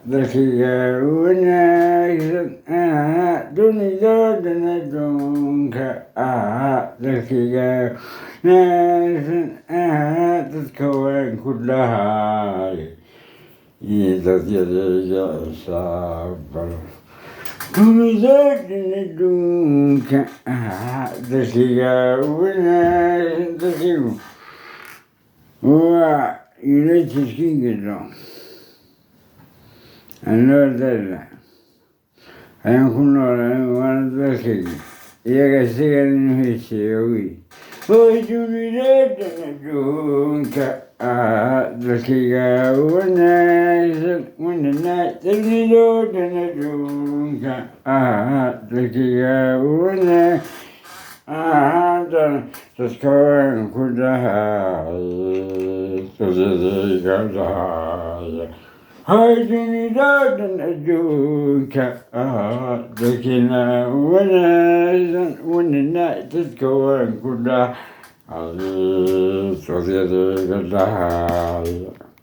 ذكية ونايسا دوني دودنا دونك ذكية نايسا تتكون كلها إذا ترجع صبر دوني دودنا دونك ذكية ونايسا تتكون United Kingdom Northern Ancora guarda che io che sei invece qui poi tu mi dai giunta perché una night mi do una giunta perché una just going could die, so they got die. I didn't die in a joke, the king when the night is going could die, so they got die.